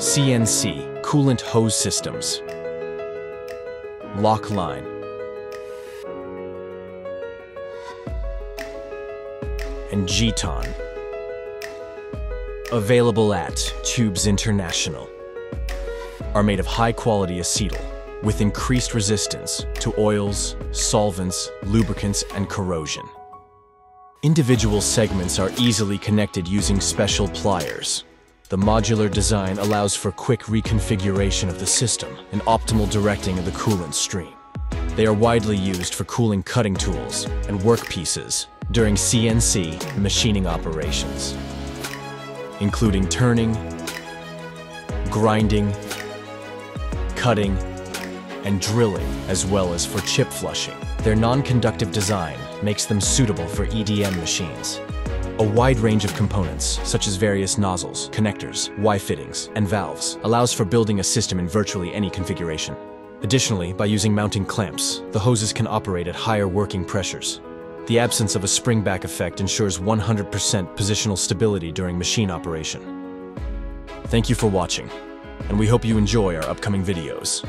CNC, coolant hose systems, LOC line, and JETON. Available at Tubes International. Are made of high-quality acetal with increased resistance to oils, solvents, lubricants, and corrosion. Individual segments are easily connected using special pliers. The modular design allows for quick reconfiguration of the system and optimal directing of the coolant stream. They are widely used for cooling cutting tools and workpieces during CNC machining operations, including turning, grinding, cutting, and drilling, as well as for chip flushing. Their non-conductive design makes them suitable for EDM machines. A wide range of components, such as various nozzles, connectors, Y-fittings, and valves, allows for building a system in virtually any configuration. Additionally, by using mounting clamps, the hoses can operate at higher working pressures. The absence of a spring-back effect ensures 100% positional stability during machine operation. Thank you for watching, and we hope you enjoy our upcoming videos.